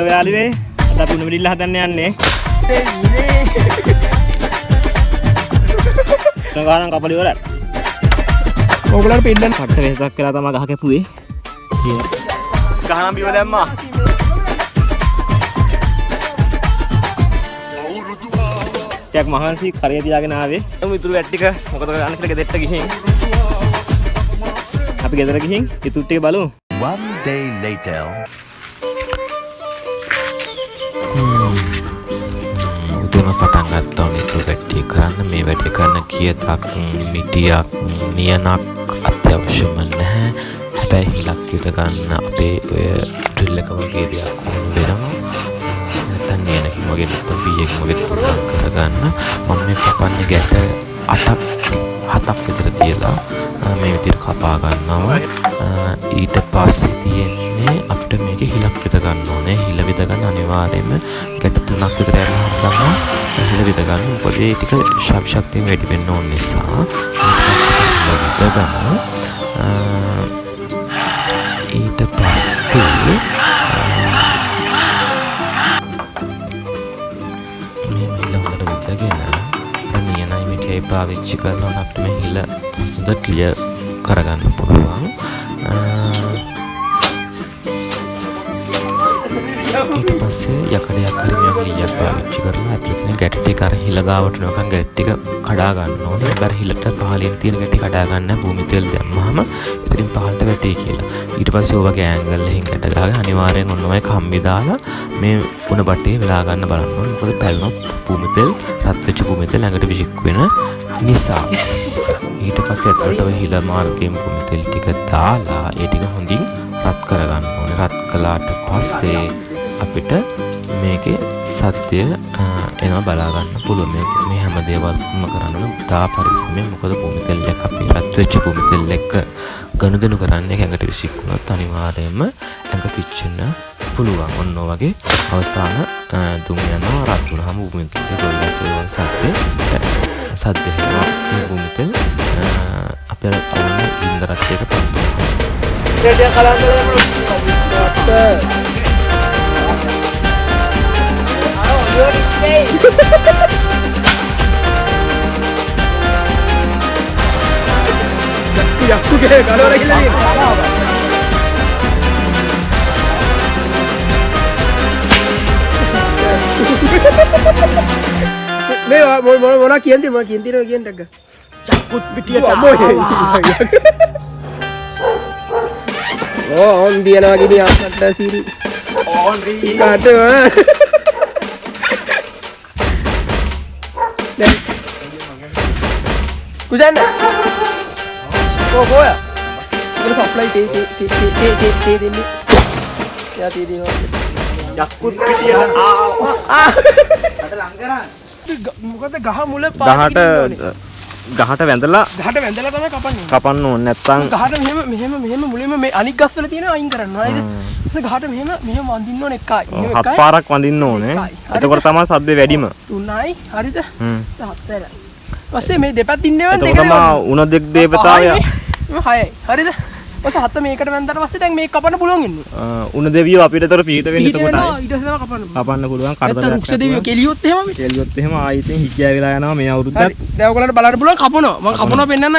ගෙදර යාළුවේ අද අපි උණු මිරිල්ල හදන්න යන්නේ. සංගාරම් කපල ඉවරයි. ඕගොල්ලන්ට පිට්ටන් කට්ට වෙහසක් කරලා තමයි ගහ කැපුවේ. ගහනම් බිම දැම්මා. ටිකක් මහන්සි කරේ තියාගෙන ආවේ. ඉතුරු වැට් ටික මොකද කරන්න කියලා ගෙදරට ගිහින්. අපි ගෙදර ගිහින් ඉතුරු ටික බලමු. One day later. උදේම පටන් ගත්තා ඉතුරු වැට් කරන්න. මේ වැට් කරන්න කීයටක් මිටියක් නියනක් අත්‍යවශ්‍යම නැහැ. හැබැයි හිලක් යුද ගන්න අපේ ඔය ඩ්‍රිල් එක වගේ දෙයක් වෙනවා. නැත්නම් නියනකින් වගේ නැත්නම් බීයකින් වගේ තුනක් කරගන්න. මම මේ කපන්නේ ගැට 7ක් විතර තියලා මේ විදිහට කපා ගන්නවා. ඊට පස්සේ තියෙන්නේ අපිට මේකේ හිලක් විද ගන්න ඕනේ. හිල විද ගන්න අනිවාර්යයෙන්ම ගැට 3ක් විතර යනවා තමයි හිල විද ගන්න. මොකද ඒ ටික ශක්තිය වැඩි වෙන්න ඕන නිසා ඊට පස්සේ මේ හිල හොඳට විදගෙන නියනයි මිටියයි පාවිච්චි කරනවා අපිට මේ හිල හොඳට ක්ලියර් කරගන්න පුළුවන්. ඊට පස්සේ යකඩයක් හරි මිලියක් පාවිච්චි කරලා ඇතුළේ ගැට ටික අර හිල ගාවට නෝකන් ගැට ටික කඩා ගන්න ඕනේ. ඒබර හිලට පහලින් තියෙන ගැටි කඩා ගන්න භූමි තෙල් දැම්මහම ඉතින් පහලට වැටේ කියලා. ඊට පස්සේ ඔය වගේ ඇන්ගල් එකකින් ගැට ගහගෙන අනිවාර්යෙන් ඔන්නෝයි කම්බි දාලා මේ උණ බටේ වෙලා ගන්න බලන්න ඕනේ. මොකද පැලනොත් භූමි තෙල් රත් වෙච්ච භූමි තෙල් ඇඟට විසික් වෙන නිසා. ඊට පස්සේ අතට ඔය හිල මාර්ගයෙන් භූමි තෙල් ටික දාලා ඒ ටික හොඳින් රත් කරගන්න ඕනේ. රත් කළාට පස්සේ අපිට මේකේ සත්‍ය එනවා බලා ගන්න පුළුවන්. මේ හැම දේවල්ම කරන්න තා පරිස්සමෙන්. මොකද භූමි තෙල් එක අපි රත් වෙච්ච භූමි තෙල් එක ගනුදෙනු කරන්නේ ඇඟට විසික් වුණොත් අනිවාර්යයෙන්ම ඇඟ පිච්චෙන්න පුළුවන්. ඔන්න වගේ අවසාන දුම් යනවා රත් වුණාම භූමි තෙල් ගොල්ලසේ සද්ද වෙනවා. මේ භූමි තෙල් අපේ අවුල ඉන්දරත් එක පන්නවා. රෙඩිය කලන්දරේ යක්කු ගේ ගලවලා කියලා මේ මොනවා කියන්නේ මම කියනවා කියන්නක චක්කුත් පිටියට ඕන් දියනවා ගිනි අක්කට සීරි ඕන් දී කාට Kujan dah. Kau ya? Kita supply teh ni. Ya teh ni. යක්කුත් පිටිය ආ. ada langgaran. මොකද ගහ මුල පාට ගහට වැඳලා තමයි කපන්නේ. කපන්න ඕනේ නැත්නම් ගහට මෙහෙම මුලින්ම මේ අනික් ගස් වල තියෙන අයින් කරනවා නේද? ඒක ගහට මෙහෙම වඳින්න ඕනේ එකයි. හත් පාරක් වඳින්න ඕනේ. එතකොට තමයි සද්දේ වැඩිම. 3යි හරිද? 7යි. පස්සේ මේ දෙපැත්ත ඉන්නවන් දෙක තමයි උණ දෙක දේවතාවය. 6යි. හරිද? පස්සේ 7 මේකට වැන්දට පස්සේ දැන් මේක කපන්න පුළුවන් ඉන්නේ. උණ දෙවියෝ අපිට ඒතර පිට වෙන්න එතකොටයි. ඊට පස්සේ කපන්න පුළුවන් කරදරයක්. නැත්නම් රුක්ෂ දෙවියෝ කෙලියොත් එහෙම කෙලියොත් එහෙම ආයෙත් හිකියා වෙලා යනවා මේ අවුරුද්දත්. දැන් ඔයගොල්ලන්ට බලන්න පුළුවන් කපනවා. මම කපනවා පෙන්නන්න.